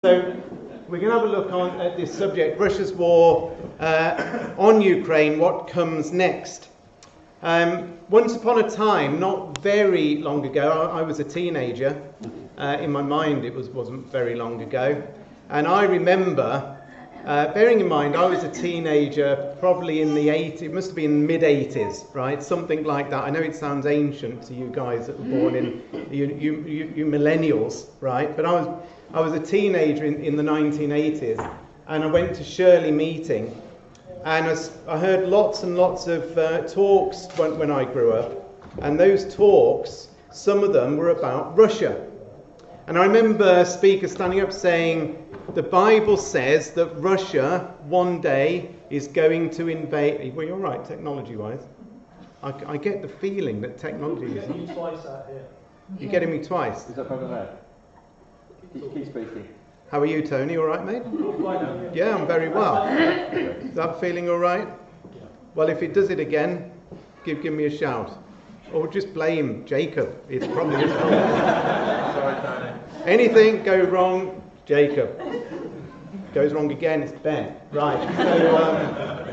So we're going to have a look at this subject, Russia's war on Ukraine, what comes next. Once upon a time, not very long ago, I was a teenager. In my mind, it wasn't very long ago. And I remember, bearing in mind, I was a teenager probably in the 80s, it must have been mid-80s, right? Something like that. I know it sounds ancient to you guys that were born in, you millennials, right? But I was a teenager in the 1980s, and I went to Shirley meeting, and I heard lots and lots of talks when I grew up, and those talks, some of them were about Russia. And I remember speakers standing up saying, the Bible says that Russia one day is going to invade. Well, you're right, technology-wise. I get the feeling that technology is... You twice out here. You're getting me twice. Is that better there? Keep speaking. How are you, Tony? All right, mate? Yeah, I'm very well. Is that feeling all right? Well, if it does it again, give me a shout. Or just blame Jacob. It's probably his fault. Sorry, Tony. Anything go wrong, Jacob. Goes wrong again, it's Ben. Right. So,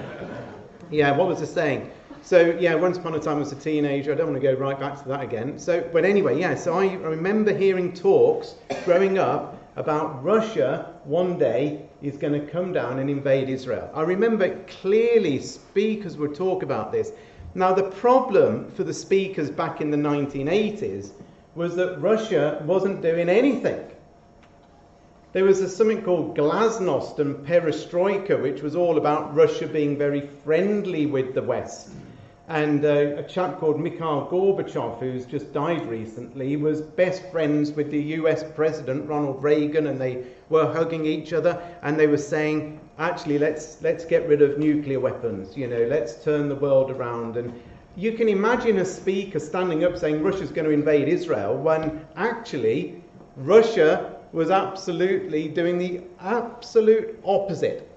yeah, what was I saying? So, yeah, once upon a time I was a teenager. I don't want to go right back to that again. So, but anyway, yeah, so I remember hearing talks growing up about Russia one day is going to come down and invade Israel. I remember clearly speakers would talk about this. Now, the problem for the speakers back in the 1980s was that Russia wasn't doing anything. There was something called glasnost and perestroika, which was all about Russia being very friendly with the West. And a chap called Mikhail Gorbachev, who's just died recently, was best friends with the US President Ronald Reagan, and they were hugging each other, and they were saying, actually, let's get rid of nuclear weapons, let's turn the world around. And you can imagine a speaker standing up saying Russia's going to invade Israel, when actually Russia was absolutely doing the absolute opposite.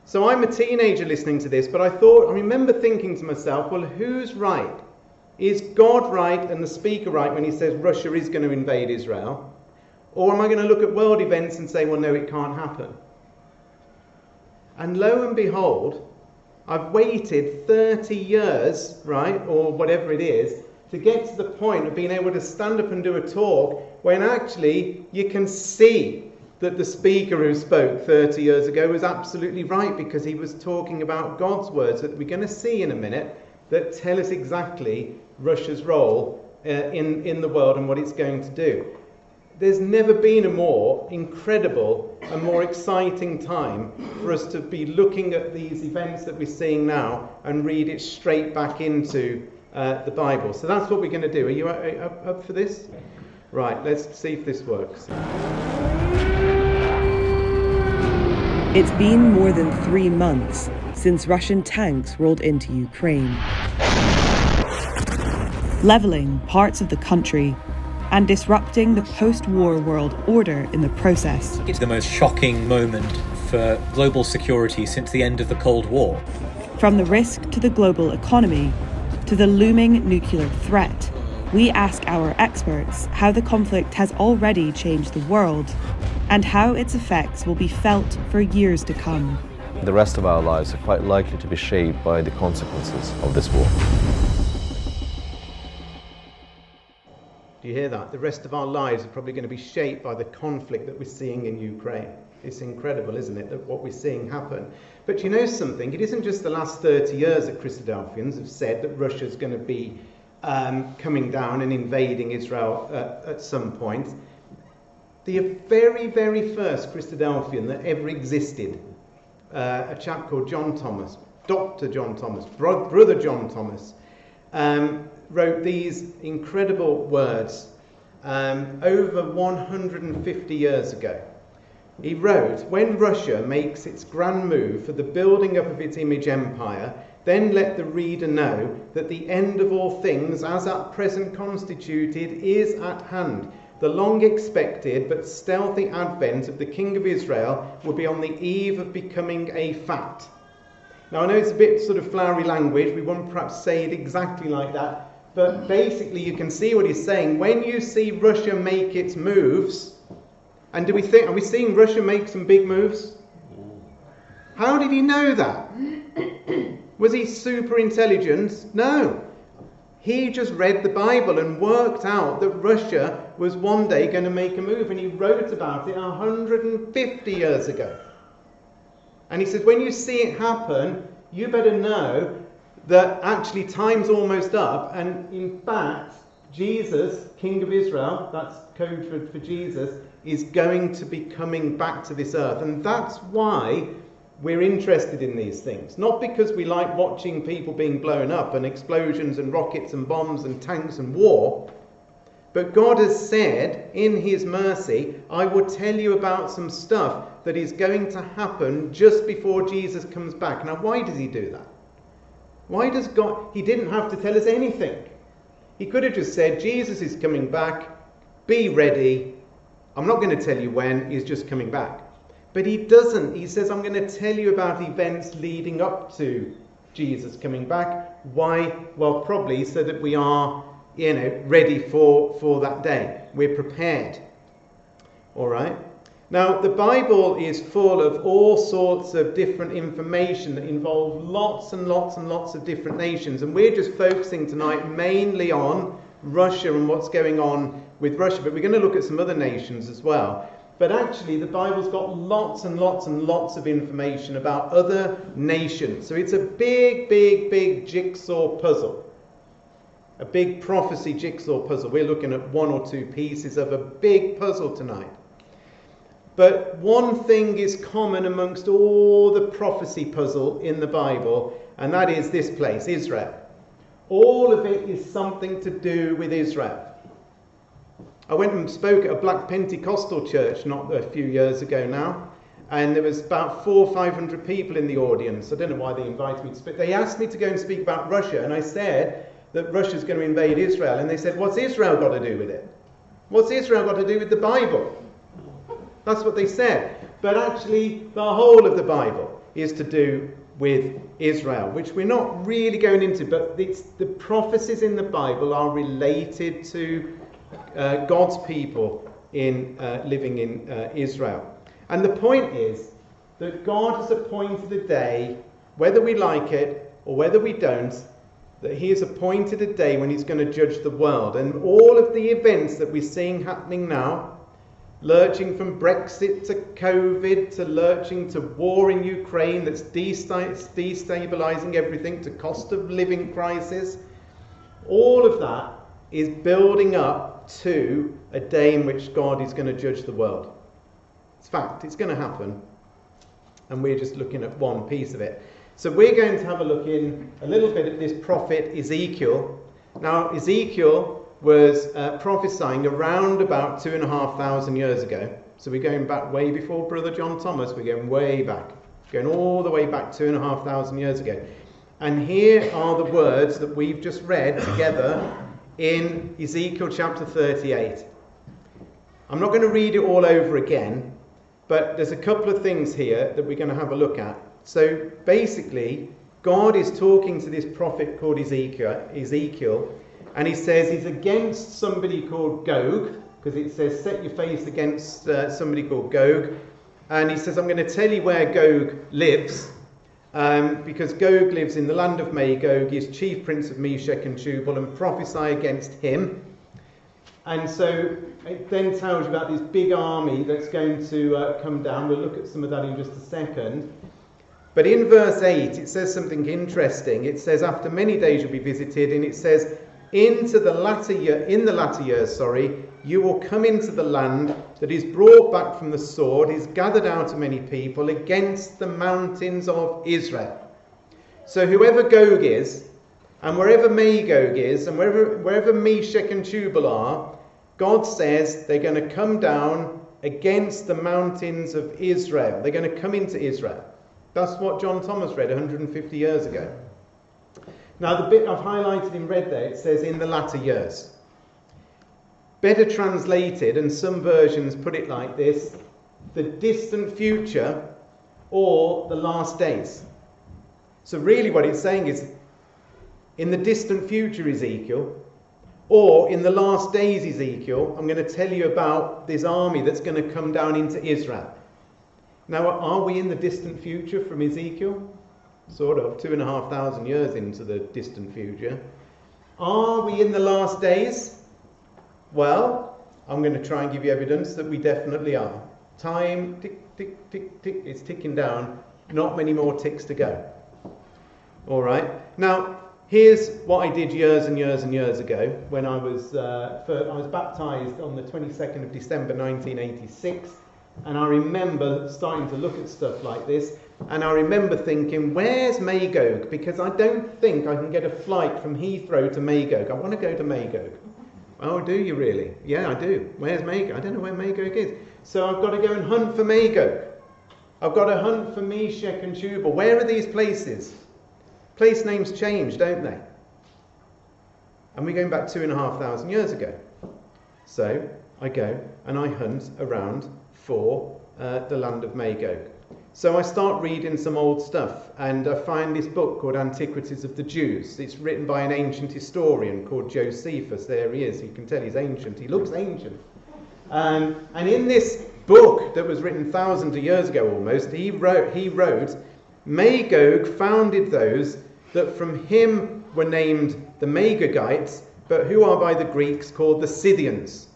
So I'm a teenager listening to this, but I remember thinking to myself, well, who's right? Is God right and the speaker right when he says Russia is going to invade Israel? Or am I going to look at world events and say, well, no, it can't happen? And lo and behold, I've waited 30 years, right, or whatever it is, to get to the point of being able to stand up and do a talk when actually you can see that the speaker who spoke 30 years ago was absolutely right, because he was talking about God's words that we're going to see in a minute that tell us exactly Russia's role in the world and what it's going to do. There's never been a more incredible and more exciting time for us to be looking at these events that we're seeing now and read it straight back into the Bible. So that's what we're going to do. Are you up for this? Right, let's see if this works. It's been more than 3 months since Russian tanks rolled into Ukraine, levelling parts of the country and disrupting the post-war world order in the process. It's the most shocking moment for global security since the end of the Cold War. From the risk to the global economy to the looming nuclear threat, we ask our experts how the conflict has already changed the world and how its effects will be felt for years to come. The rest of our lives are quite likely to be shaped by the consequences of this war. Do you hear that? The rest of our lives are probably going to be shaped by the conflict that we're seeing in Ukraine. It's incredible, isn't it, that what we're seeing happen. But you know something? It isn't just the last 30 years that Christadelphians have said that Russia's going to be coming down and invading Israel at some point. The very, very first Christadelphian that ever existed, a chap called John Thomas, Dr. John Thomas, Brother John Thomas, wrote these incredible words over 150 years ago. He wrote, when Russia makes its grand move for the building up of its image empire, then let the reader know that the end of all things, as at present constituted, is at hand. The long-expected but stealthy advent of the King of Israel will be on the eve of becoming a fact. Now, I know it's a bit sort of flowery language. We won't perhaps say it exactly like that. But basically, you can see what he's saying. When you see Russia make its moves, And are we seeing Russia make some big moves? How did he know that? Was he super intelligent? No. He just read the Bible and worked out that Russia was one day going to make a move, and he wrote about it 150 years ago. And he said, when you see it happen, you better know that actually time's almost up, and in fact, Jesus, King of Israel, that's code for Jesus, is going to be coming back to this earth. And that's why we're interested in these things. Not because we like watching people being blown up and explosions and rockets and bombs and tanks and war. But God has said in his mercy, I will tell you about some stuff that is going to happen just before Jesus comes back. Now, why does he do that? Why does God... He didn't have to tell us anything. He could have just said, Jesus is coming back. Be ready. I'm not going to tell you when. He's just coming back. But he doesn't. He says, I'm going to tell you about events leading up to Jesus coming back. Why? Well, probably so that we are, ready for that day. We're prepared. All right? Now, the Bible is full of all sorts of different information that involve lots and lots and lots of different nations. And we're just focusing tonight mainly on Russia and what's going on with Russia. But we're going to look at some other nations as well. But actually, the Bible's got lots and lots and lots of information about other nations. So it's a big, big, big jigsaw puzzle. A big prophecy jigsaw puzzle. We're looking at one or two pieces of a big puzzle tonight. But one thing is common amongst all the prophecy puzzle in the Bible, and that is this place, Israel. All of it is something to do with Israel. I went and spoke at a black Pentecostal church not a few years ago now, and there was about 400 or 500 people in the audience. I don't know why they invited me to speak. They asked me to go and speak about Russia, and I said that Russia's going to invade Israel, and they said, what's Israel got to do with it? What's Israel got to do with the Bible? That's what they said. But actually, the whole of the Bible is to do with Israel, which we're not really going into, but the prophecies in the Bible are related to God's people living in Israel. And the point is that God has appointed a day, whether we like it or whether we don't, that he has appointed a day when he's going to judge the world. And all of the events that we're seeing happening now, lurching from Brexit to COVID, to lurching to war in Ukraine that's destabilizing everything, to cost of living crisis, all of that is building up to a day in which God is going to judge the world. It's fact, it's going to happen. And we're just looking at one piece of it. So we're going to have a look in a little bit at this prophet Ezekiel. Now, Ezekiel was prophesying around about 2,500 years ago. So we're going back way before Brother John Thomas. We're going way back. Going all the way back 2,500 years ago. And here are the words that we've just read together in Ezekiel chapter 38. I'm not going to read it all over again, but there's a couple of things here that we're going to have a look at. So basically, God is talking to this prophet called Ezekiel, and he says he's against somebody called Gog, because it says set your face against somebody called Gog. And he says, I'm going to tell you where Gog lives, because Gog lives in the land of Magog, is chief prince of Meshech and Tubal, and prophesy against him. And so it then tells you about this big army that's going to come down. We'll look at some of that in just a second. But in verse 8, it says something interesting. It says, after many days you'll be visited, and it says, in the latter years, you will come into the land that is brought back from the sword, is gathered out of many people against the mountains of Israel. So whoever Gog is, and wherever Magog is, and wherever Meshech and Tubal are, God says they're going to come down against the mountains of Israel. They're going to come into Israel. That's what John Thomas read 150 years ago. Now, the bit I've highlighted in red there, it says in the latter years. Better translated, and some versions put it like this, the distant future or the last days. So really what it's saying is, in the distant future, Ezekiel, Or in the last days, Ezekiel, I'm going to tell you about this army that's going to come down into Israel. Now, are we in the distant future from Ezekiel? Sort of, 2,500 years into the distant future. Are we in the last days? Well, I'm going to try and give you evidence that we definitely are. Time, tick, tick, tick, tick, it's ticking down. Not many more ticks to go. All right. Now, here's what I did years and years and years ago when I was baptised on the 22nd of December 1986, and I remember starting to look at stuff like this, and I remember thinking, where's Magog? Because I don't think I can get a flight from Heathrow to Magog. I want to go to Magog. Oh, do you really? Yeah, I do. Where's Magog? I don't know where Magog is. So I've got to go and hunt for Magog. I've got to hunt for Meshach and Tubal. Where are these places? Place names change, don't they? And we're going back 2,500 years ago. So I go and I hunt around for the land of Magog. So I start reading some old stuff, and I find this book called Antiquities of the Jews. It's written by an ancient historian called Josephus. There he is. You can tell he's ancient. He looks ancient. And in this book that was written thousands of years ago almost, he wrote, Magog founded those that from him were named the Magogites, but who are by the Greeks called the Scythians.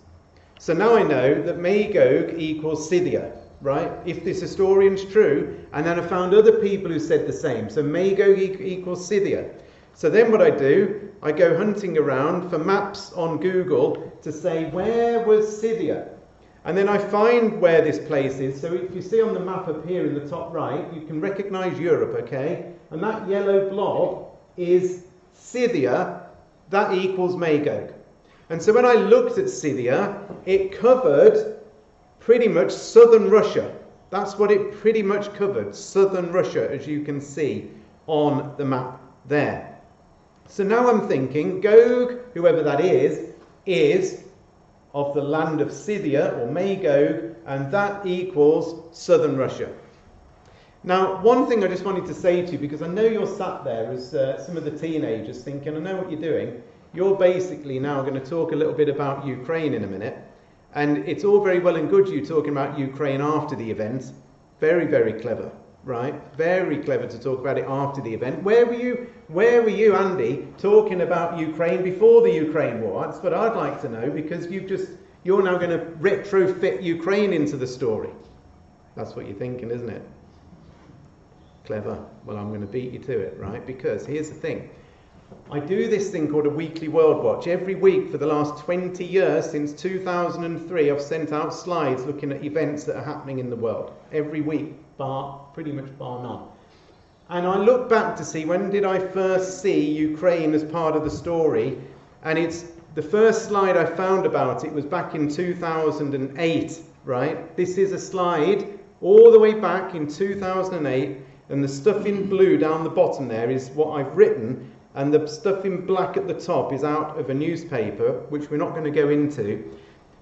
So now I know that Magog equals Scythia, right? If this historian's true, and then I found other people who said the same. So Magog equals Scythia. So then what I do, I go hunting around for maps on Google to say, where was Scythia? And then I find where this place is. So if you see on the map up here in the top right, you can recognise Europe, okay? And that yellow blob is Scythia. That equals Magog. And so when I looked at Scythia, it covered pretty much southern Russia. That's what it pretty much covered, southern Russia, as you can see on the map there. So now I'm thinking, Gog, whoever that is of the land of Scythia, or Magog, and that equals southern Russia. Now, one thing I just wanted to say to you, because I know you're sat there as some of the teenagers thinking, I know what you're doing. You're basically now going to talk a little bit about Ukraine in a minute. And it's all very well and good you talking about Ukraine after the event. Very, very clever, right? Very clever to talk about it after the event. Where were you, Andy, talking about Ukraine before the Ukraine war? That's what I'd like to know, because you're now going to retrofit Ukraine into the story. That's what you're thinking, isn't it? Clever. Well, I'm going to beat you to it, right? Because here's the thing. I do this thing called a weekly World Watch. Every week for the last 20 years, since 2003, I've sent out slides looking at events that are happening in the world. Every week, pretty much bar none. And I look back to see, when did I first see Ukraine as part of the story? And it's the first slide I found about it was back in 2008, right? This is a slide all the way back in 2008, and the stuff in blue down the bottom there is what I've written. And the stuff in black at the top is out of a newspaper, which we're not going to go into.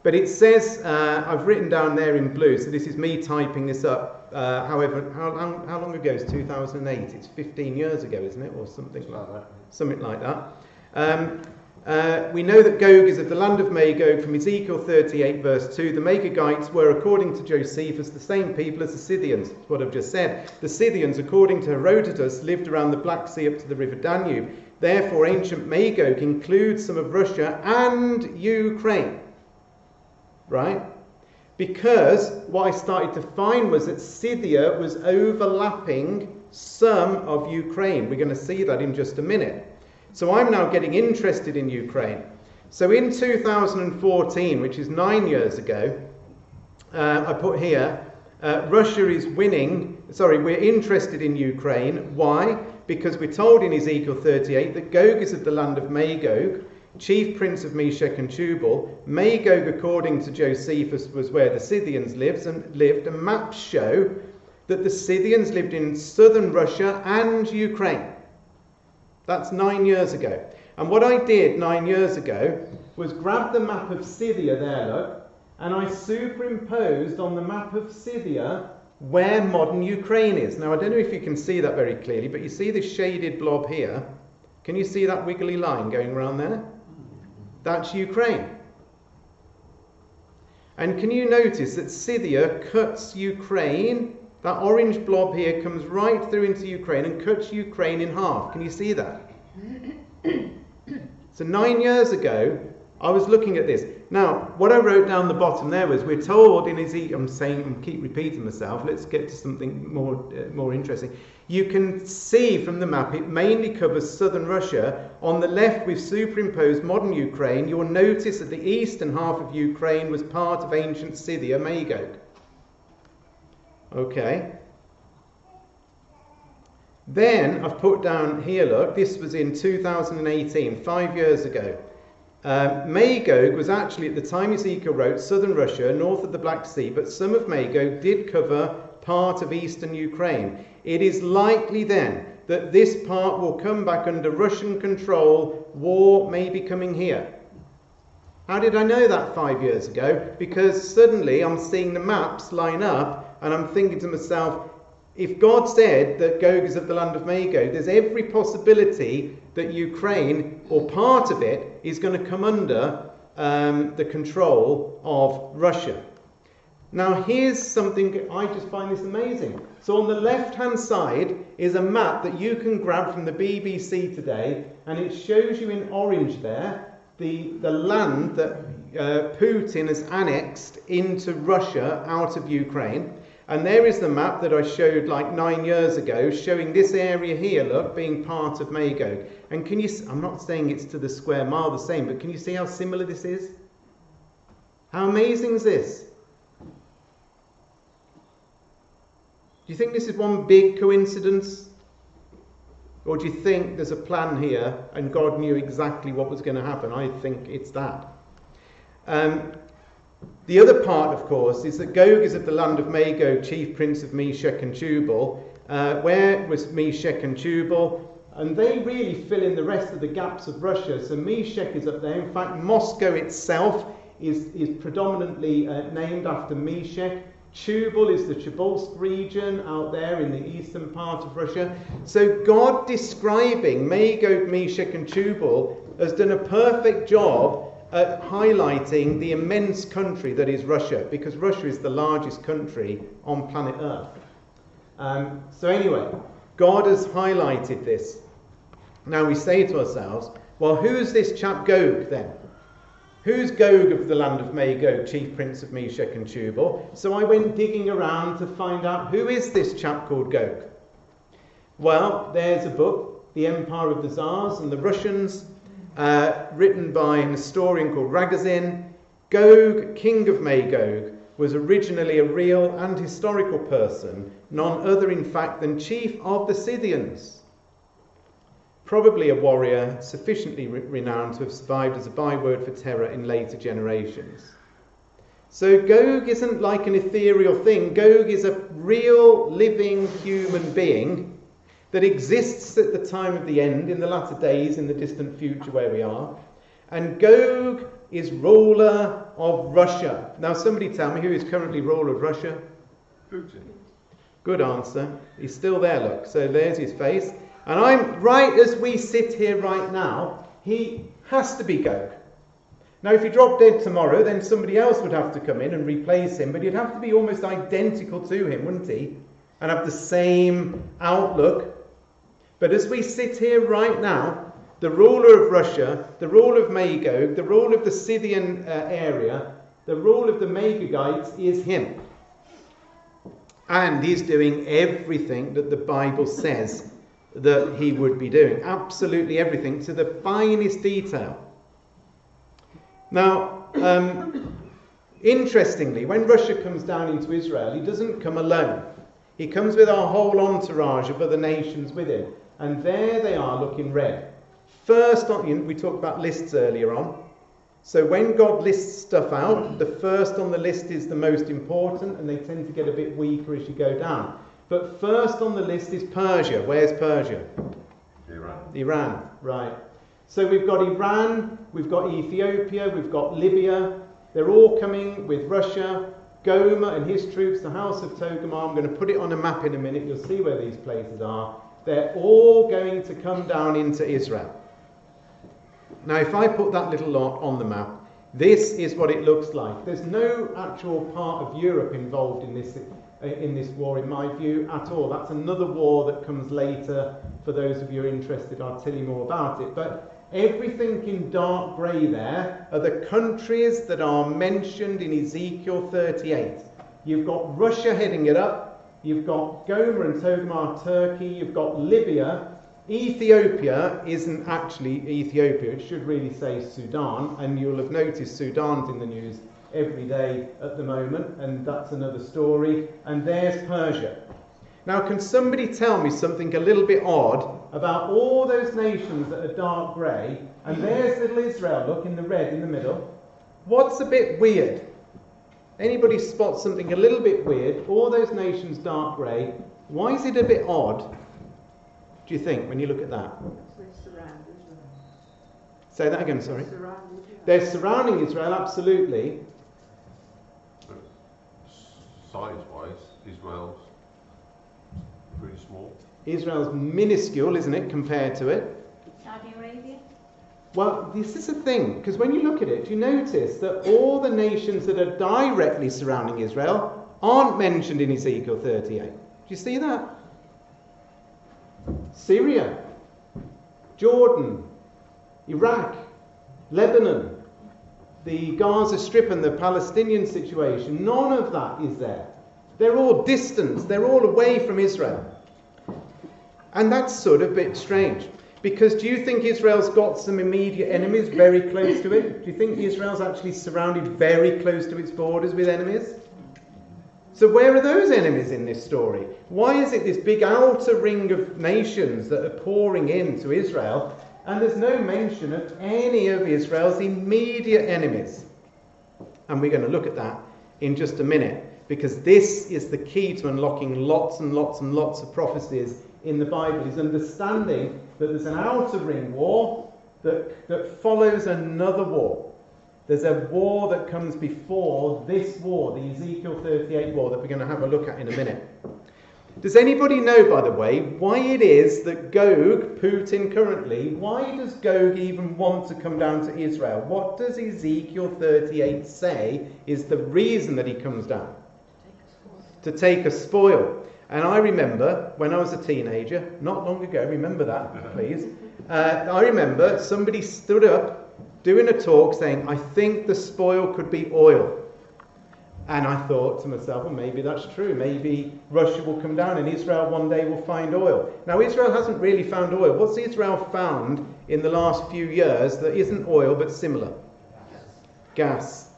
But it says, I've written down there in blue, so this is me typing this up. However, how long ago is 2008? It's 15 years ago, isn't it? Or something like that. Something like that. We know that Gog is of the land of Magog from Ezekiel 38 verse 2. The Magogites were, according to Josephus, the same people as the Scythians. That's what I've just said. The Scythians, according to Herodotus, lived around the Black Sea up to the river Danube. Therefore, ancient Magog includes some of Russia and Ukraine. Right? Because what I started to find was that Scythia was overlapping some of Ukraine. We're going to see that in just a minute. So I'm now getting interested in Ukraine. So in 2014, which is 9 years ago, I put here, Russia is winning. We're interested in Ukraine. Why? Because we're told in Ezekiel 38 that Gog is of the land of Magog, chief prince of Meshach and Tubal. Magog, according to Josephus, was where the Scythians lived, and maps show that the Scythians lived in southern Russia and Ukraine. That's 9 years ago. And what I did 9 years ago was grab the map of Scythia there, look, and I superimposed on the map of Scythia where modern Ukraine is. Now, I don't know if you can see that very clearly, but you see this shaded blob here. Can you see that wiggly line going around there? That's Ukraine. And can you notice that Scythia cuts Ukraine? That orange blob here comes right through into Ukraine and cuts Ukraine in half. Can you see that? So 9 years ago, I was looking at this. Now, what I wrote down the bottom there was, we're told in Ezekiel, I keep repeating myself, let's get to something more interesting. You can see from the map, it mainly covers southern Russia. On the left, we've superimposed modern Ukraine. You'll notice that the eastern half of Ukraine was part of ancient Scythia, Magog. Okay. Then I've put down here, look, this was in 2018, 5 years ago. Magog was actually, at the time Ezekiel wrote, southern Russia, north of the Black Sea, but some of Magog did cover part of eastern Ukraine. It is likely then that this part will come back under Russian control. War may be coming here. How did I know that 5 years ago? Because suddenly I'm seeing the maps line up and I'm thinking to myself, if God said that Gog is of the land of Magog, there's every possibility that Ukraine, or part of it, is going to come under the control of Russia. Now here's something, I just find this amazing. So on the left-hand side is a map that you can grab from the BBC today, and it shows you in orange there the land that Putin has annexed into Russia out of Ukraine. And there is the map that I showed like 9 years ago, showing this area here, look, being part of Magog. And can you, I'm not saying it's to the square mile the same, but can you see how similar this is? How amazing is this? Do you think this is one big coincidence? Or do you think there's a plan here and God knew exactly what was going to happen? I think it's that. The other part, of course, is that Gog is of the land of Magog, chief prince of Meshech and Tubal. Where was Meshech and Tubal? And they really fill in the rest of the gaps of Russia. So Meshech is up there. In fact, Moscow itself is predominantly named after Meshech. Tubal is the Tobolsk region out there in the eastern part of Russia. So God, describing Magog, Meshech and Tubal, has done a perfect job at highlighting the immense country that is Russia, because Russia is the largest country on planet Earth. So anyway, God has highlighted this. Now we say to ourselves, well, who's this chap Gog then? Who's Gog of the land of Magog, chief prince of Meshech and Tubal? So I went digging around to find out, who is this chap called Gog? Well, there's a book, The Empire of the Tsars and the Russians, written by an historian called Ragozin. Gog, king of Magog, was originally a real and historical person, none other in fact than chief of the Scythians. Probably a warrior sufficiently renowned to have survived as a byword for terror in later generations. So Gog isn't like an ethereal thing. Gog is a real living human being that exists at the time of the end, in the latter days, in the distant future where we are. And Gog is ruler of Russia. Now somebody tell me who is currently ruler of Russia? Putin. Good answer. He's still there, look. So there's his face. And I'm right as we sit here right now, he has to be Gog. Now if he dropped dead tomorrow, then somebody else would have to come in and replace him, but he'd have to be almost identical to him, wouldn't he? And have the same outlook. But as we sit here right now, the ruler of Russia, the ruler of Magog, the ruler of the Scythian area, the ruler of the Magogites is him. And he's doing everything that the Bible says that he would be doing. Absolutely everything, to the finest detail. Now, interestingly, when Russia comes down into Israel, he doesn't come alone. He comes with our whole entourage of other nations with him. And there they are looking red. First, we talked about lists earlier on. So when God lists stuff out, the first on the list is the most important, and they tend to get a bit weaker as you go down. But first on the list is Persia. Where's Persia? Iran, right. So we've got Iran, we've got Ethiopia, we've got Libya. They're all coming with Russia. Gomer and his troops, the house of Togarmah. I'm going to put it on a map in a minute. You'll see where these places are. They're all going to come down into Israel. Now, if I put that little lot on the map, this is what it looks like. There's no actual part of Europe involved in this war, in my view, at all. That's another war that comes later. For those of you interested, I'll tell you more about it. But everything in dark grey there are the countries that are mentioned in Ezekiel 38. You've got Russia heading it up. You've got Gomer and Togmar, Turkey. You've got Libya. Ethiopia isn't actually Ethiopia. It should really say Sudan. And you'll have noticed Sudan's in the news every day at the moment. And that's another story. And there's Persia. Now, can somebody tell me something a little bit odd about all those nations that are dark grey? And there's little Israel, look, in the red in the middle. What's a bit weird? Anybody spot something a little bit weird? All those nations dark grey. Why is it a bit odd, do you think, when you look at that? Say that again, sorry. They're surrounding Israel, absolutely. Size-wise, Israel's pretty small. Israel's minuscule, isn't it, compared to it? Saudi Arabia? Well, this is the thing, because when you look at it, you notice that all the nations that are directly surrounding Israel aren't mentioned in Ezekiel 38. Do you see that? Syria, Jordan, Iraq, Lebanon, the Gaza Strip and the Palestinian situation, none of that is there. They're all distant, they're all away from Israel. And that's sort of a bit strange. Because do you think Israel's got some immediate enemies very close to it? Do you think Israel's actually surrounded very close to its borders with enemies? So where are those enemies in this story? Why is it this big outer ring of nations that are pouring into Israel, and there's no mention of any of Israel's immediate enemies? And we're going to look at that in just a minute, because this is the key to unlocking lots and lots and lots of prophecies in the Bible, is understanding that there's an outer ring war that follows another war. There's a war that comes before this war, the Ezekiel 38 war, that we're going to have a look at in a minute. Does anybody know, by the way, why it is that Gog, Putin currently, why does Gog even want to come down to Israel? What does Ezekiel 38 say is the reason that he comes down? To take a spoil. And I remember when I was a teenager, not long ago, remember that, please. I remember somebody stood up doing a talk saying, I think the spoil could be oil. And I thought to myself, well, maybe that's true. Maybe Russia will come down and Israel one day will find oil. Now, Israel hasn't really found oil. What's Israel found in the last few years that isn't oil but similar? Gas.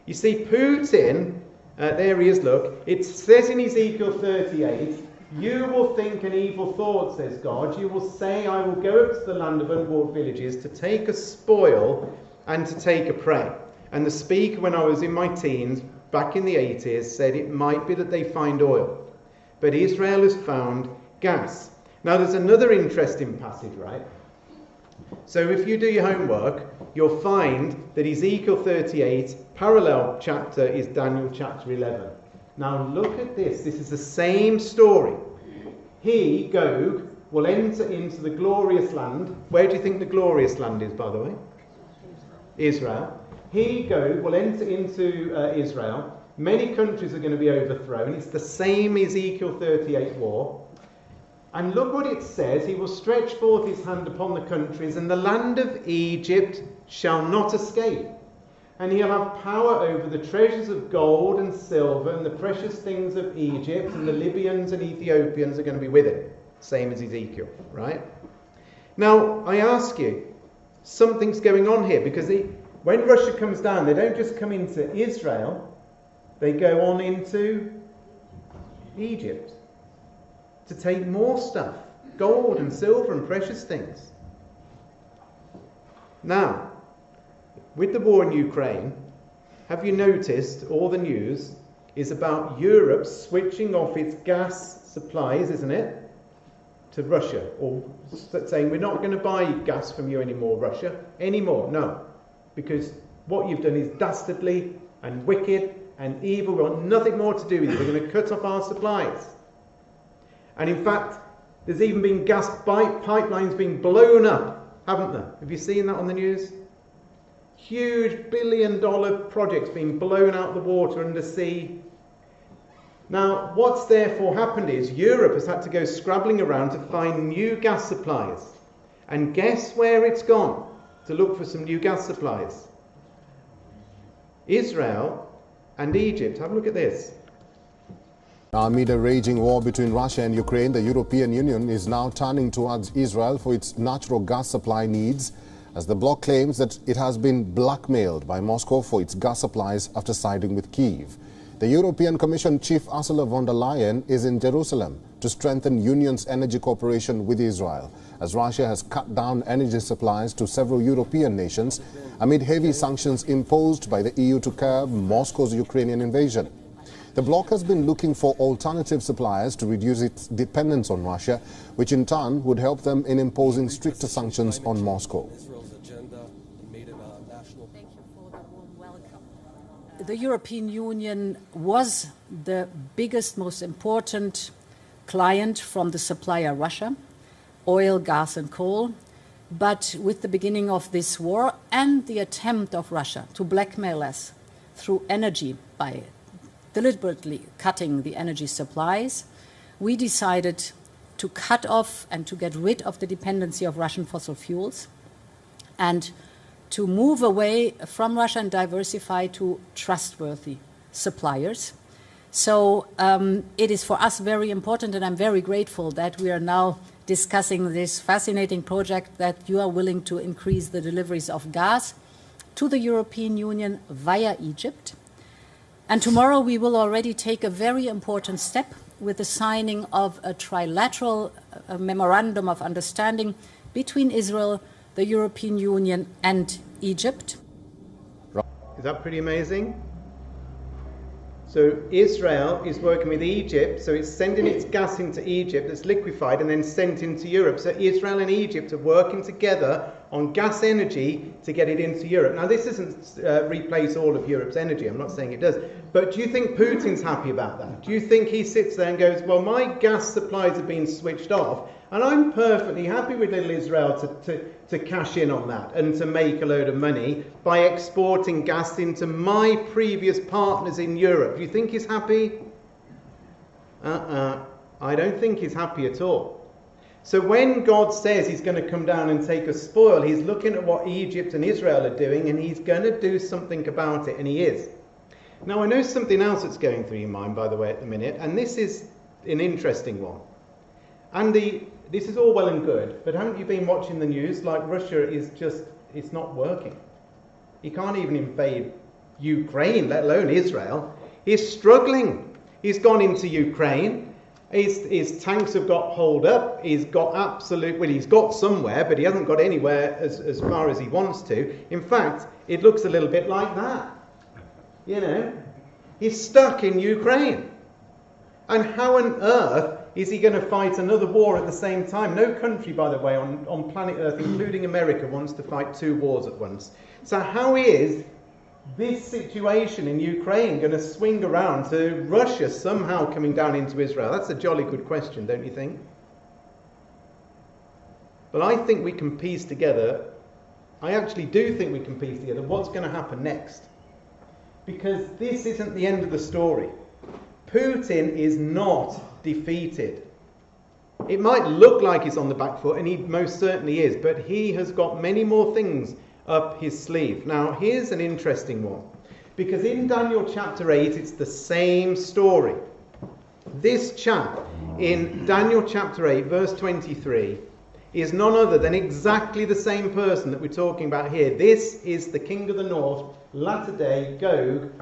You see, Putin, there he is, look. It says in Ezekiel 38, you will think an evil thought, says God. You will say, I will go up to the land of unwalled villages to take a spoil and to take a prey. And the speaker, when I was in my teens, back in the 80s, said it might be that they find oil. But Israel has found gas. Now, there's another interesting passage, right? So if you do your homework, you'll find that Ezekiel 38, parallel chapter, is Daniel chapter 11. Now look at this. This is the same story. He, Gog, will enter into the glorious land. Where do you think the glorious land is, by the way? Israel. He, Gog, will enter into Israel. Many countries are going to be overthrown. It's the same Ezekiel 38 war. And look what it says. He will stretch forth his hand upon the countries, and the land of Egypt shall not escape. And he'll have power over the treasures of gold and silver and the precious things of Egypt, and the Libyans and Ethiopians are going to be with him. Same as Ezekiel, right? Now, I ask you, something's going on here, because when Russia comes down, they don't just come into Israel, they go on into Egypt to take more stuff, gold and silver and precious things. Now, with the war in Ukraine, have you noticed all the news is about Europe switching off its gas supplies, isn't it, to Russia? Or saying, we're not going to buy gas from you anymore, Russia. Anymore, no. Because what you've done is dastardly and wicked and evil. We want nothing more to do with it. We're going to cut off our supplies. And in fact, there's even been gas pipelines being blown up haven't there? Have you seen that on the news? Huge billion-dollar projects being blown out the water under sea. Now, what's therefore happened is Europe has had to go scrabbling around to find new gas supplies. And guess where it's gone to look for some new gas supplies? Israel and Egypt. Have a look at this. Amid a raging war between Russia and Ukraine, the European Union is now turning towards Israel for its natural gas supply needs, as the bloc claims that it has been blackmailed by Moscow for its gas supplies after siding with Kyiv. The European Commission Chief Ursula von der Leyen is in Jerusalem to strengthen Union's energy cooperation with Israel, as Russia has cut down energy supplies to several European nations amid heavy sanctions imposed by the EU to curb Moscow's Ukrainian invasion. The bloc has been looking for alternative suppliers to reduce its dependence on Russia, which in turn would help them in imposing stricter sanctions on Moscow. The European Union was the biggest, most important client from the supplier Russia, oil, gas and coal. But with the beginning of this war and the attempt of Russia to blackmail us through energy by deliberately cutting the energy supplies, we decided to cut off and to get rid of the dependency of Russian fossil fuels and to move away from Russia and diversify to trustworthy suppliers. So it is for us very important, and I'm very grateful that we are now discussing this fascinating project that you are willing to increase the deliveries of gas to the European Union via Egypt. And tomorrow we will already take a very important step with the signing of a trilateral memorandum of understanding between Israel, the European Union and Egypt. Is that pretty amazing? So Israel is working with Egypt, so it's sending its gas into Egypt that's liquefied and then sent into Europe. So Israel and Egypt are working together on gas energy to get it into Europe. Now this doesn't replace all of Europe's energy, I'm not saying it does, but do you think Putin's happy about that? Do you think he sits there and goes, well, my gas supplies have been switched off and I'm perfectly happy with little Israel to cash in on that and to make a load of money by exporting gas into my previous partners in Europe. Do you think he's happy? I don't think he's happy at all. So when God says he's going to come down and take a spoil, he's looking at what Egypt and Israel are doing and he's going to do something about it, and he is. Now I know something else that's going through your mind, by the way, at the minute, and this is an interesting one. Andy, this is all well and good, but haven't you been watching the news? Like Russia is just, it's not working. He can't even invade Ukraine, let alone Israel. He's struggling. He's gone into Ukraine. His tanks have got holed up. He's got he's got somewhere, but he hasn't got anywhere as far as he wants to. In fact, it looks a little bit like that. You know, he's stuck in Ukraine. And how on earth is he going to fight another war at the same time? No country, by the way, on planet Earth, including America, wants to fight two wars at once. So how is this situation in Ukraine going to swing around to Russia somehow coming down into Israel? That's a jolly good question, don't you think? But I think we can piece together, I actually do think we can piece together what's going to happen next. Because this isn't the end of the story. Putin is not defeated. It might look like he's on the back foot, and he most certainly is, but he has got many more things up his sleeve. Now, here's an interesting one, because in Daniel chapter 8, it's the same story. This chap in Daniel chapter 8, verse 23, is none other than exactly the same person that we're talking about here. This is the king of the north, latter-day Gog.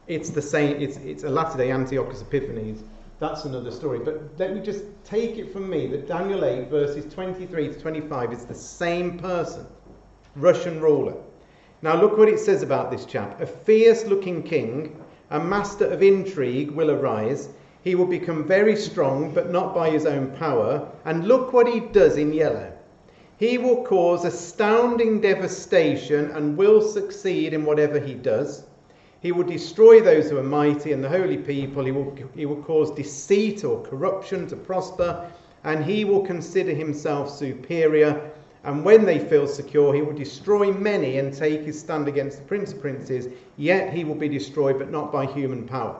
It's the same. It's a latter-day Antiochus Epiphanes. That's another story. But let me just take it from me that Daniel 8, verses 23 to 25, is the same person, Russian ruler. Now look what it says about this chap. A fierce-looking king, a master of intrigue, will arise. He will become very strong, but not by his own power. And look what he does in yellow. He will cause astounding devastation and will succeed in whatever he does. He will destroy those who are mighty and the holy people. He will cause deceit or corruption to prosper, and he will consider himself superior. And when they feel secure, he will destroy many and take his stand against the prince of princes, yet he will be destroyed, but not by human power.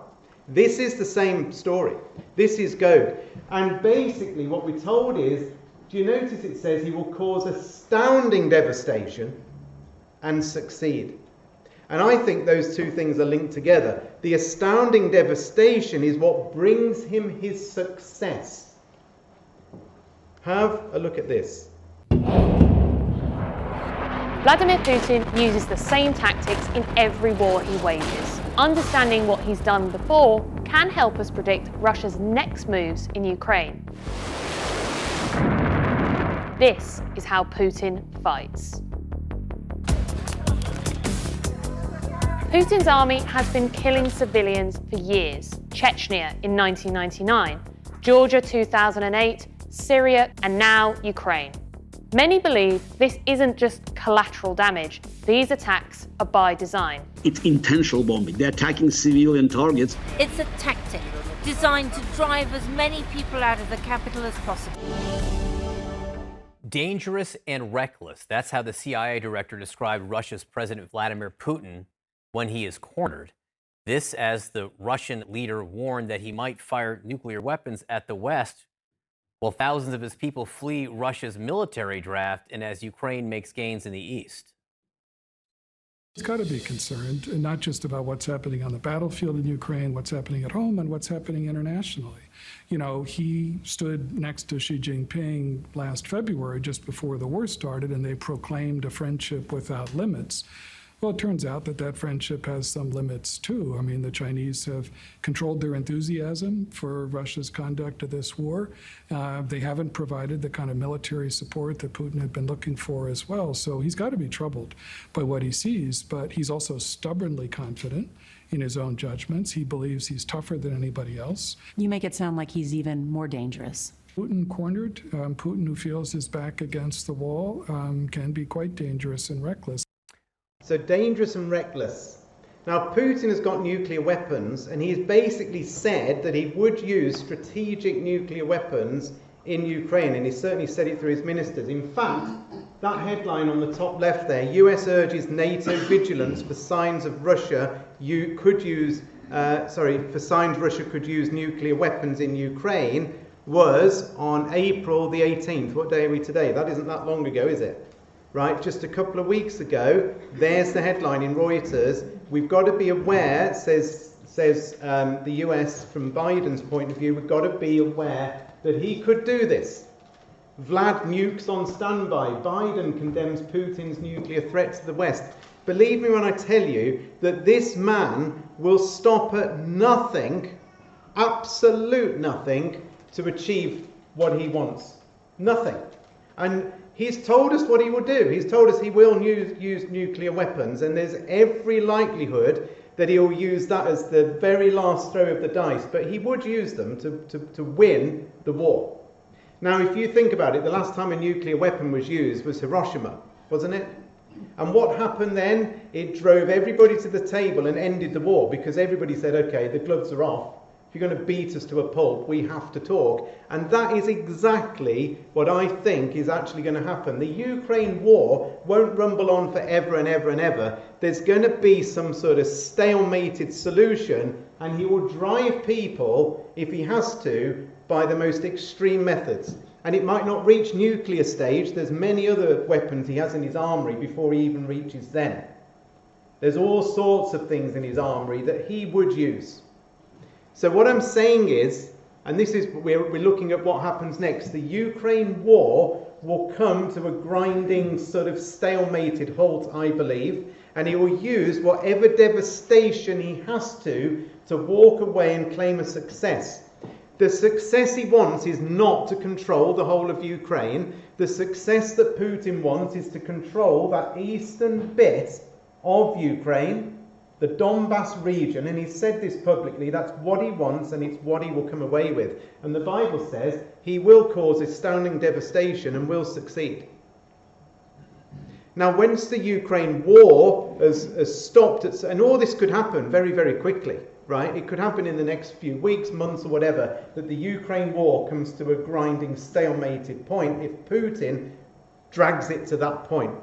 This is the same story. This is Gog. And basically what we're told is, do you notice it says he will cause astounding devastation and succeed? And I think those two things are linked together. The astounding devastation is what brings him his success. Have a look at this. Vladimir Putin uses the same tactics in every war he wages. Understanding what he's done before can help us predict Russia's next moves in Ukraine. This is how Putin fights. Putin's army has been killing civilians for years. Chechnya in 1999, Georgia 2008, Syria, and now Ukraine. Many believe this isn't just collateral damage. These attacks are by design. It's intentional bombing. They're attacking civilian targets. It's a tactic designed to drive as many people out of the capital as possible. Dangerous and reckless. That's how the CIA director described Russia's President Vladimir Putin when he is cornered. This as the Russian leader warned that he might fire nuclear weapons at the West while thousands of his people flee Russia's military draft and as Ukraine makes gains in the East. He's got to be concerned, and not just about what's happening on the battlefield in Ukraine, what's happening at home, and what's happening internationally. You know, he stood next to Xi Jinping last February, just before the war started, and they proclaimed a friendship without limits. Well, it turns out that that friendship has some limits, too. I mean, the Chinese have controlled their enthusiasm for Russia's conduct of this war. They haven't provided the kind of military support that Putin had been looking for as well. So he's got to be troubled by what he sees, but he's also stubbornly confident in his own judgments. He believes he's tougher than anybody else. You make it sound like he's even more dangerous. Putin cornered, Putin who feels his back against the wall, can be quite dangerous and reckless. So dangerous and reckless. Now, Putin has got nuclear weapons, and he's basically said that he would use strategic nuclear weapons in Ukraine, and he certainly said it through his ministers. In fact, that headline on the top left there, US urges NATO vigilance for signs of Russia could use nuclear weapons in Ukraine, was on April the 18th. What day are we today? That isn't that long ago, is it? Right, just a couple of weeks ago, there's the headline in Reuters. We've got to be aware, says the US from Biden's point of view, we've got to be aware that he could do this. Vlad nukes on standby. Biden condemns Putin's nuclear threat to the West. Believe me when I tell you that this man will stop at nothing, absolute nothing, to achieve what he wants. Nothing. And he's told us what he will do. He's told us he will use nuclear weapons, and there's every likelihood that he'll use that as the very last throw of the dice. But he would use them to win the war. Now, if you think about it, the last time a nuclear weapon was used was Hiroshima, wasn't it? And what happened then? It drove everybody to the table and ended the war, because everybody said, okay, the gloves are off. If you're going to beat us to a pulp, we have to talk. And that is exactly what I think is actually going to happen. The Ukraine war won't rumble on forever and ever and ever. There's going to be some sort of stalemated solution, and he will drive people, if he has to, by the most extreme methods. And it might not reach nuclear stage. There's many other weapons he has in his armoury before he even reaches them. There's all sorts of things in his armoury that he would use. So what I'm saying is, and this is, we're looking at what happens next, the Ukraine war will come to a grinding sort of stalemated halt, I believe, and he will use whatever devastation he has to walk away and claim a success. The success he wants is not to control the whole of Ukraine. The success that Putin wants is to control that eastern bit of Ukraine, the Donbass region, and he said this publicly, that's what he wants and it's what he will come away with. And the Bible says he will cause astounding devastation and will succeed. Now, once the Ukraine war has stopped, and all this could happen very, very quickly, right? It could happen in the next few weeks, months or whatever, that the Ukraine war comes to a grinding, stalemated point if Putin drags it to that point.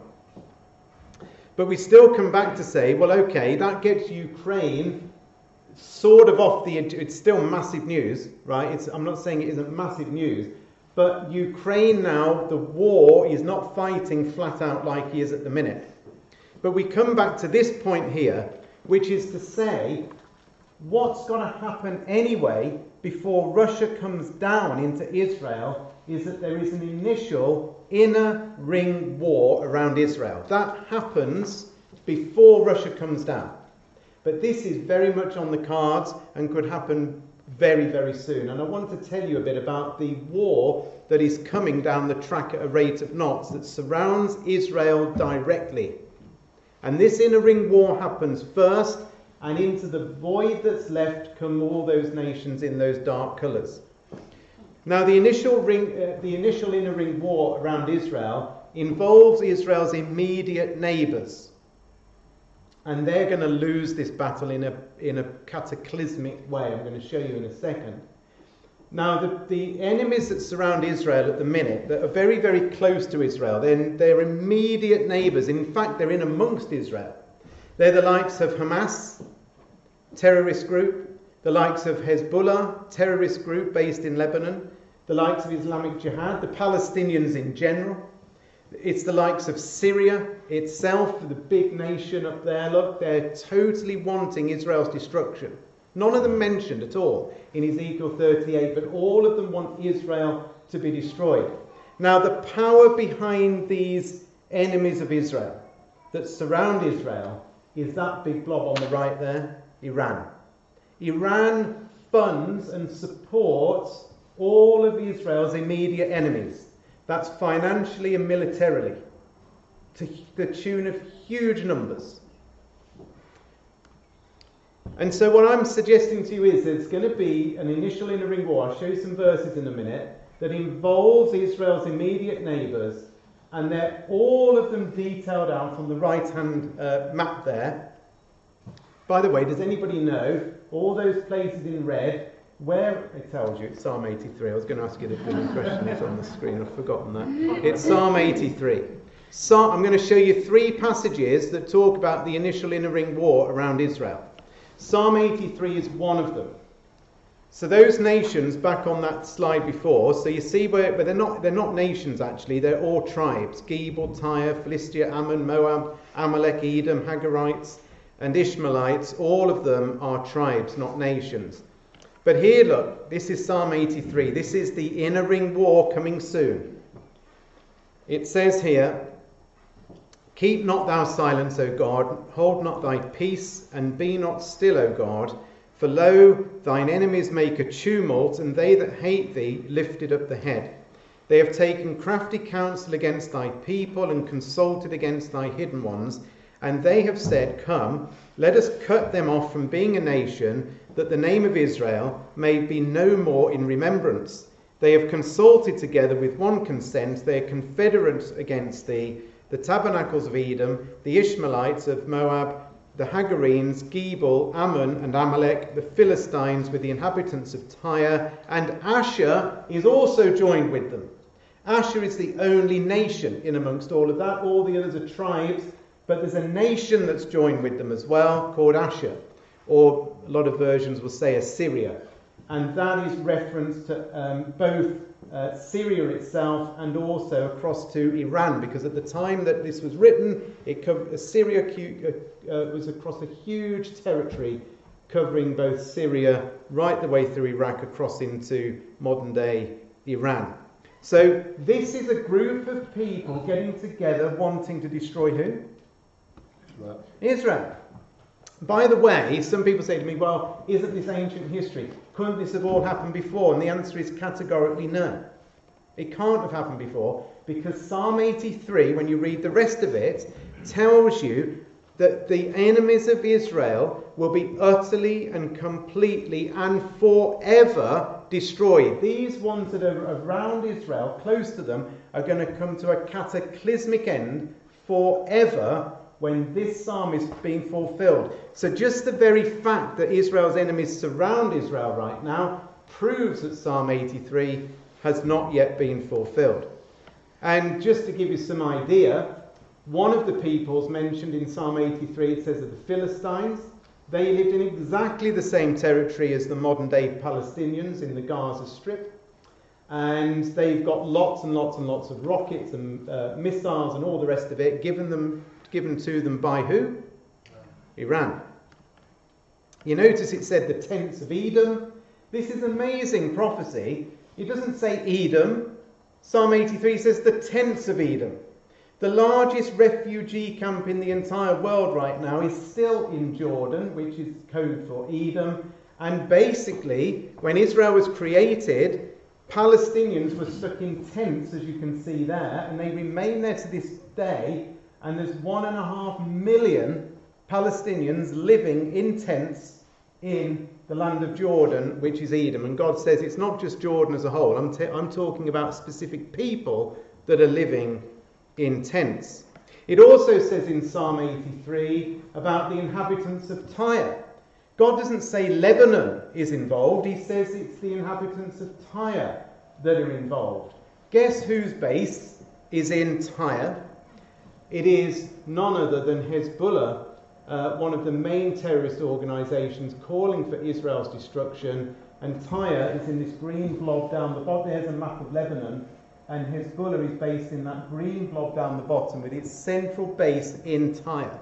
But we still come back to say, well, okay, that gets Ukraine sort of off the edge. It's still massive news, right? I'm not saying it isn't massive news, but Ukraine now, the war, is not fighting flat out like he is at the minute. But we come back to this point here, which is to say, what's going to happen anyway before Russia comes down into Israel is that there is an initial inner ring war around Israel. That happens before Russia comes down. But this is very much on the cards and could happen very, very soon. And I want to tell you a bit about the war that is coming down the track at a rate of knots that surrounds Israel directly. And this inner ring war happens first, and into the void that's left come all those nations in those dark colours. Now, the initial inner ring war around Israel involves Israel's immediate neighbours. And they're going to lose this battle in a cataclysmic way. I'm going to show you in a second. Now, the enemies that surround Israel at the minute, that are very, very close to Israel, they're immediate neighbours. In fact, they're in amongst Israel. They're the likes of Hamas, terrorist group, the likes of Hezbollah, terrorist group based in Lebanon, the likes of Islamic Jihad, the Palestinians in general. It's the likes of Syria itself, the big nation up there. Look, they're totally wanting Israel's destruction. None of them mentioned at all in Ezekiel 38, but all of them want Israel to be destroyed. Now, the power behind these enemies of Israel that surround Israel is that big blob on the right there, Iran. Iran funds and supports all of Israel's immediate enemies. That's financially and militarily, to the tune of huge numbers. And so what I'm suggesting to you is there's going to be an initial inner ring war. I'll show you some verses in a minute that involves Israel's immediate neighbours, and they're all of them detailed out on the right-hand map there. By the way, does anybody know all those places in red where it tells you? It's Psalm 83. I was going to ask you the question. It's on the screen. I've forgotten that. It's Psalm 83. I'm going to show you 3 passages that talk about the initial inner ring war around Israel. Psalm 83 is one of them. So those nations back on that slide before, so you see where they're not nations actually, they're all tribes. Gebal, Tyre, Philistia, Ammon, Moab, Amalek, Edom, Hagarites and Ishmaelites, all of them are tribes, not nations. But here, look, this is Psalm 83. This is the inner ring war coming soon. It says here, "Keep not thou silence, O God, hold not thy peace, and be not still, O God. For lo, thine enemies make a tumult, and they that hate thee lifted up the head. They have taken crafty counsel against thy people, and consulted against thy hidden ones. And they have said, Come, let us cut them off from being a nation, that the name of Israel may be no more in remembrance. They have consulted together with one consent, they are confederate against thee, the tabernacles of Edom, the Ishmaelites of Moab, the Hagarenes, Gebal, Ammon and Amalek, the Philistines with the inhabitants of Tyre, and Asher is also joined with them." Asher is the only nation in amongst all of that. All the others are tribes, but there's a nation that's joined with them as well, called Asher, or a lot of versions will say Assyria. And that is reference to both Syria itself and also across to Iran, because at the time that this was written, Assyria was across a huge territory covering both Syria right the way through Iraq across into modern day Iran. So this is a group of people getting together wanting to destroy who? Israel. By the way, some people say to me, well, isn't this ancient history? Couldn't this have all happened before? And the answer is categorically no. It can't have happened before, because Psalm 83, when you read the rest of it, tells you that the enemies of Israel will be utterly and completely and forever destroyed. These ones that are around Israel, close to them, are going to come to a cataclysmic end forever when this psalm is being fulfilled. So just the very fact that Israel's enemies surround Israel right now proves that Psalm 83 has not yet been fulfilled. And just to give you some idea, one of the peoples mentioned in Psalm 83, it says of the Philistines, they lived in exactly the same territory as the modern day Palestinians in the Gaza Strip. And they've got lots and lots and lots of rockets and missiles and all the rest of it given to them by who? Iran. You notice it said the tents of Edom. This is amazing prophecy. It doesn't say Edom. Psalm 83 says the tents of Edom. The largest refugee camp in the entire world right now is still in Jordan, which is code for Edom. And basically, when Israel was created, Palestinians were stuck in tents, as you can see there, and they remain there to this day. And there's 1.5 million Palestinians living in tents in the land of Jordan, which is Edom. And God says it's not just Jordan as a whole. I'm talking about specific people that are living in tents. It also says in Psalm 83 about the inhabitants of Tyre. God doesn't say Lebanon is involved. He says it's the inhabitants of Tyre that are involved. Guess whose base is in Tyre? It is none other than Hezbollah, one of the main terrorist organisations calling for Israel's destruction. And Tyre is in this green blob down the bottom. There's a map of Lebanon. And Hezbollah is based in that green blob down the bottom with its central base in Tyre.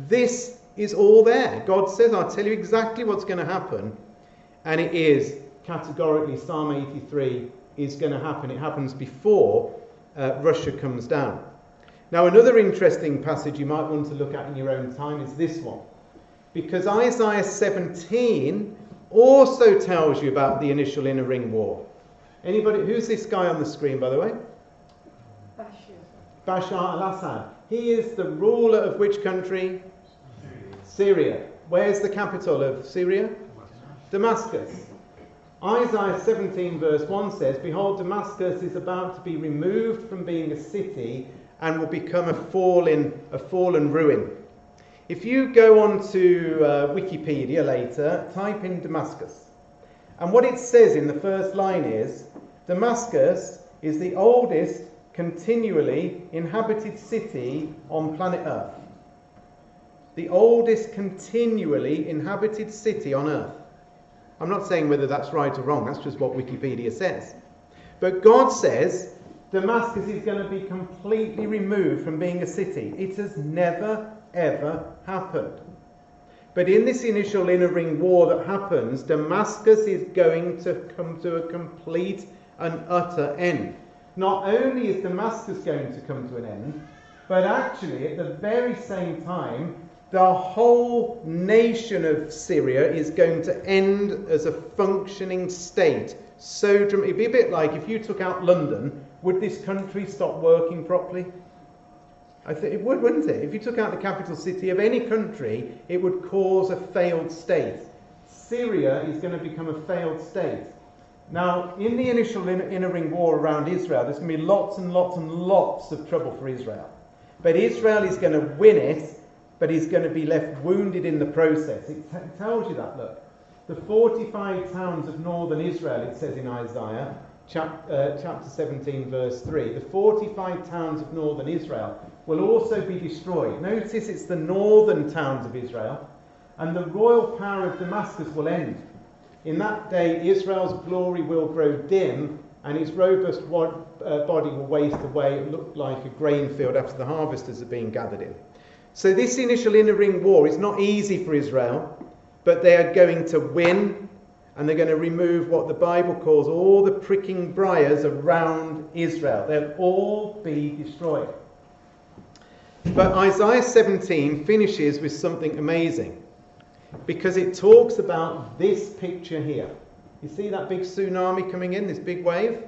This is all there. God says, I'll tell you exactly what's going to happen. And it is categorically, Psalm 83 is going to happen. It happens before Russia comes down. Now, another interesting passage you might want to look at in your own time is this one. Because Isaiah 17 also tells you about the initial inner ring war. Anybody, who's this guy on the screen, by the way? Bashar al-Assad. He is the ruler of which country? Syria. Where's the capital of Syria? Damascus. Isaiah 17 verse 1 says, Behold, Damascus is about to be removed from being a city and will become a fallen ruin. If you go on to Wikipedia later, type in Damascus. And what it says in the first line is, Damascus is the oldest continually inhabited city on planet Earth. The oldest continually inhabited city on Earth. I'm not saying whether that's right or wrong, that's just what Wikipedia says. But God says Damascus is going to be completely removed from being a city. It has never, ever happened. But in this initial inner ring war that happens, Damascus is going to come to a complete and utter end. Not only is Damascus going to come to an end, but actually at the very same time, the whole nation of Syria is going to end as a functioning state. So it'd be a bit like if you took out London, would this country stop working properly? I think it would, wouldn't it? If you took out the capital city of any country, it would cause a failed state. Syria is going to become a failed state. Now, in the initial inner ring war around Israel, there's going to be lots and lots and lots of trouble for Israel. But Israel is going to win it, but he's going to be left wounded in the process. It tells you that, look. The 45 towns of northern Israel, it says in Isaiah, chapter 17, verse 3. The 45 towns of northern Israel will also be destroyed. Notice it's the northern towns of Israel. And the royal power of Damascus will end. In that day, Israel's glory will grow dim, and its robust body will waste away and look like a grain field after the harvesters are being gathered in. So this initial inner ring war is not easy for Israel, but they are going to win, and they're going to remove what the Bible calls all the pricking briars around Israel. They'll all be destroyed. But Isaiah 17 finishes with something amazing, because it talks about this picture here. You see that big tsunami coming in, this big wave?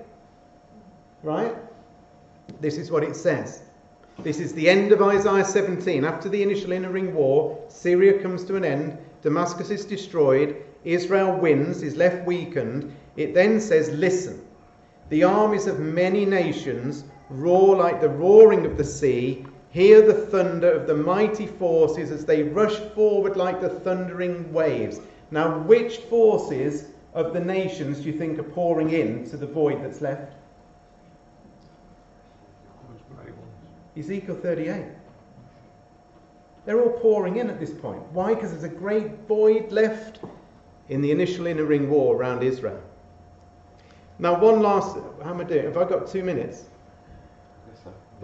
Right? This is what it says. This is the end of Isaiah 17. After the initial inner ring war, Syria comes to an end, Damascus is destroyed, Israel wins, is left weakened. It then says, listen, the armies of many nations roar like the roaring of the sea. Hear the thunder of the mighty forces as they rush forward like the thundering waves. Now, which forces of the nations do you think are pouring in to the void that's left? Ezekiel 38. They're all pouring in at this point. Why? Because there's a great void left in the initial inner ring war around Israel. Now, one last, how am I doing? Have I got 2 minutes?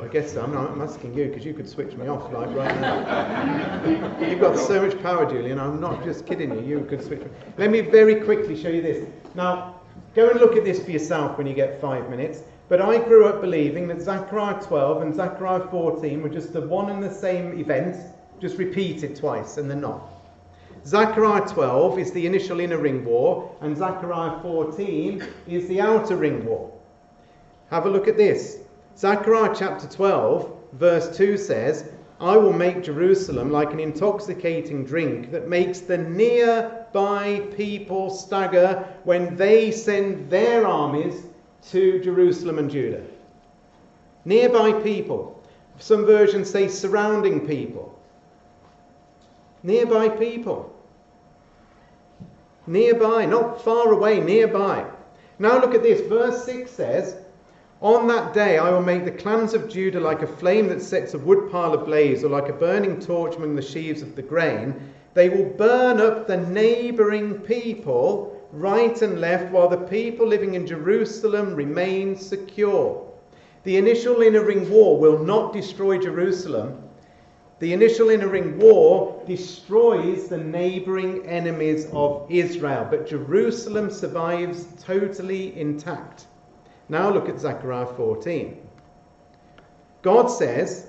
I guess so. I'm asking you because you could switch me off like right now. You've got so much power, Julian. I'm not just kidding you. You could switch me. Let me very quickly show you this. Now, go and look at this for yourself when you get 5 minutes. But I grew up believing that Zechariah 12 and Zechariah 14 were just the one and the same event, just repeated twice, and they're not. Zechariah 12 is the initial inner ring war, and Zechariah 14 is the outer ring war. Have a look at this. Zechariah chapter 12, verse 2 says, I will make Jerusalem like an intoxicating drink that makes the nearby people stagger when they send their armies to Jerusalem and Judah. Nearby people. Some versions say surrounding people. Nearby people. Nearby, not far away, nearby. Now look at this. Verse 6 says, on that day I will make the clans of Judah like a flame that sets a wood pile ablaze, or like a burning torch among the sheaves of the grain. They will burn up the neighbouring people right and left, while the people living in Jerusalem remain secure. The initial inner ring war will not destroy Jerusalem. The initial inner ring war destroys the neighbouring enemies of Israel, but Jerusalem survives totally intact. Now look at Zechariah 14. God says,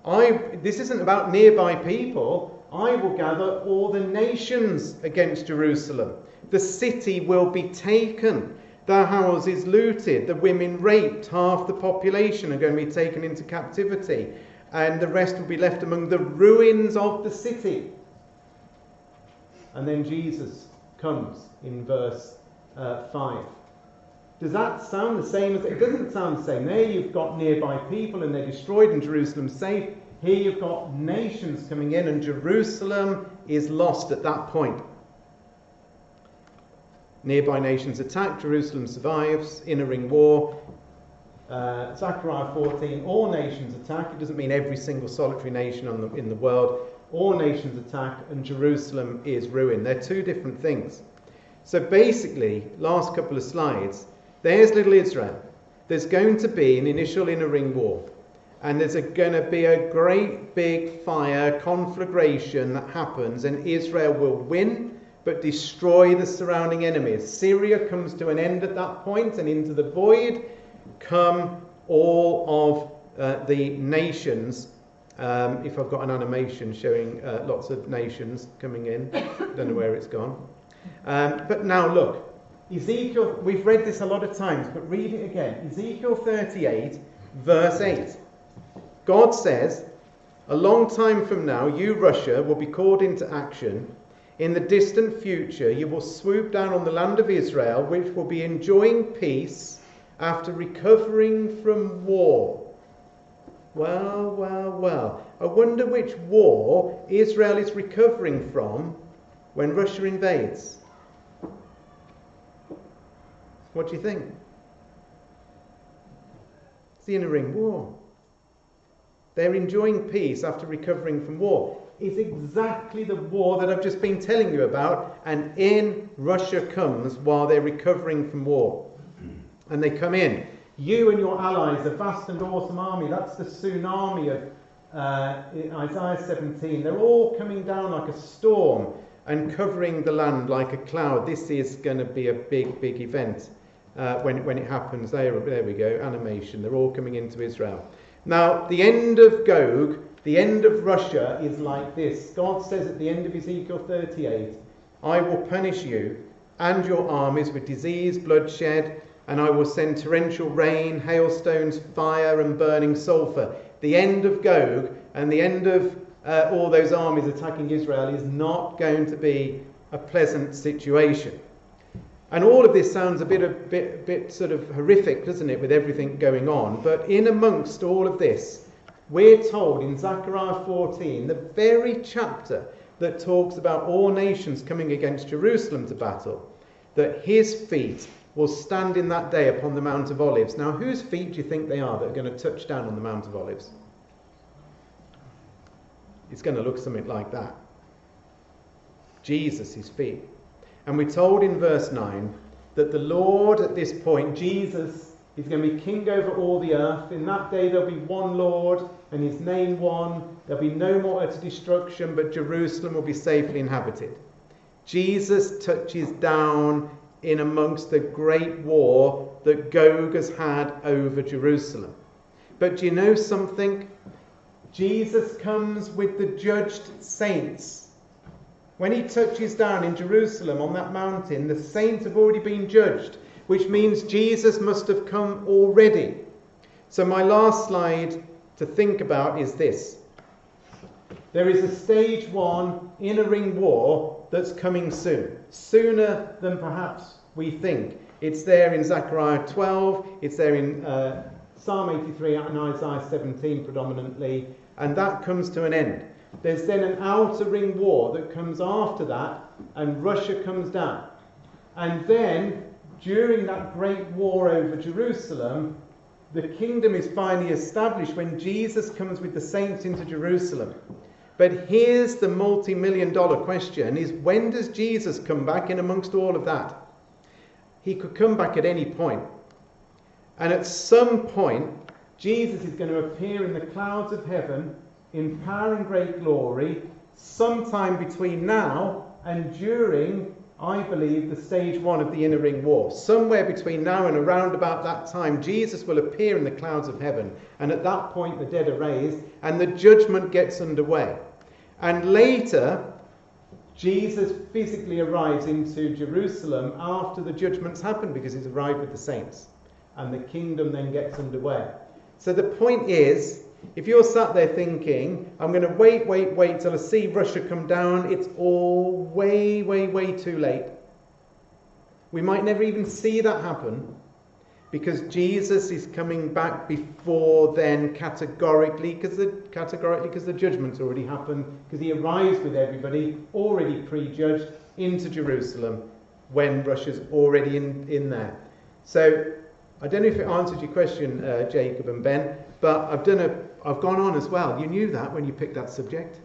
this isn't about nearby people. I will gather all the nations against Jerusalem. The city will be taken. The houses looted. The women raped. Half the population are going to be taken into captivity. And the rest will be left among the ruins of the city. And then Jesus comes in verse 5. Does that sound the same? It doesn't sound the same. There you've got nearby people and they're destroyed and Jerusalem's safe. Here you've got nations coming in and Jerusalem is lost at that point. Nearby nations attack, Jerusalem survives, inner ring war. Zechariah 14, all nations attack. It doesn't mean every single solitary nation in the world. All nations attack and Jerusalem is ruined. They're two different things. So basically, last couple of slides, there's little Israel. There's going to be an initial inner ring war. And there's going to be a great big fire conflagration that happens, and Israel will win but destroy the surrounding enemies. Syria comes to an end at that point, and into the void come all of the nations. If I've got an animation showing lots of nations coming in, don't know where it's gone. But now look, Ezekiel, we've read this a lot of times, but read it again. Ezekiel 38, verse 8. God says, a long time from now, you, Russia, will be called into action. In the distant future, you will swoop down on the land of Israel, which will be enjoying peace after recovering from war. Well, well, well. I wonder which war Israel is recovering from when Russia invades. What do you think? It's the inner ring war. They're enjoying peace after recovering from war. It's exactly the war that I've just been telling you about, and in Russia comes while they're recovering from war. And they come in. You and your allies, a vast and awesome army. That's the tsunami of Isaiah 17. They're all coming down like a storm and covering the land like a cloud. This is going to be a big, big event when it happens. There we go, animation. They're all coming into Israel. Now, the end of Gog, the end of Russia is like this. God says at the end of Ezekiel 38, I will punish you and your armies with disease, bloodshed, and I will send torrential rain, hailstones, fire, and burning sulfur. The end of Gog and the end of all those armies attacking Israel is not going to be a pleasant situation. And all of this sounds a bit sort of horrific, doesn't it, with everything going on? But in amongst all of this, we're told in Zechariah 14, the very chapter that talks about all nations coming against Jerusalem to battle, that his feet will stand in that day upon the Mount of Olives. Now, whose feet do you think they are that are going to touch down on the Mount of Olives? It's going to look something like that. Jesus' feet. And we're told in verse 9 that the Lord at this point, Jesus, is going to be king over all the earth. In that day there'll be one Lord and his name one. There'll be no more utter destruction, but Jerusalem will be safely inhabited. Jesus touches down in amongst the great war that Gog has had over Jerusalem. But do you know something? Jesus comes with the judged saints. When he touches down in Jerusalem on that mountain, the saints have already been judged, which means Jesus must have come already. So my last slide to think about is this. There is a stage 1 inner ring war that's coming soon, sooner than perhaps we think. It's there in Zechariah 12, it's there in Psalm 83 and Isaiah 17 predominantly, and that comes to an end. There's then an outer ring war that comes after that, and Russia comes down. And then, during that great war over Jerusalem, the kingdom is finally established when Jesus comes with the saints into Jerusalem. But here's the multi-million-dollar question, is when does Jesus come back in amongst all of that? He could come back at any point. And at some point, Jesus is going to appear in the clouds of heaven in power and great glory, sometime between now and during, I believe, the stage 1 of the inner ring war. Somewhere between now and around about that time, Jesus will appear in the clouds of heaven. And at that point, the dead are raised and the judgment gets underway. And later, Jesus physically arrives into Jerusalem after the judgment's happened, because he's arrived with the saints. And the kingdom then gets underway. So the point is, if you're sat there thinking, I'm going to wait till I see Russia come down, it's all way too late. We might never even see that happen, because Jesus is coming back before then categorically, because the judgment's already happened, because he arrives with everybody already prejudged into Jerusalem when Russia's already in there. So I don't know if it answered your question, Jacob and Ben, but I've gone on as well. You knew that when you picked that subject.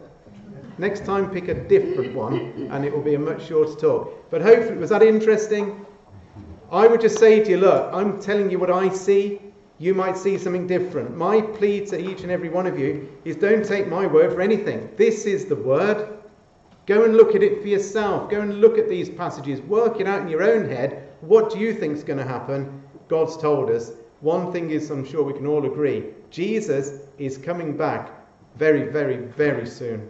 Next time, pick a different one, and it will be a much shorter talk. But hopefully, was that interesting? I would just say to you, look, I'm telling you what I see. You might see something different. My plea to each and every one of you is don't take my word for anything. This is the word. Go and look at it for yourself. Go and look at these passages. Work it out in your own head. What do you think is going to happen? God's told us. One thing is, I'm sure we can all agree, Jesus is coming back very, very, very soon.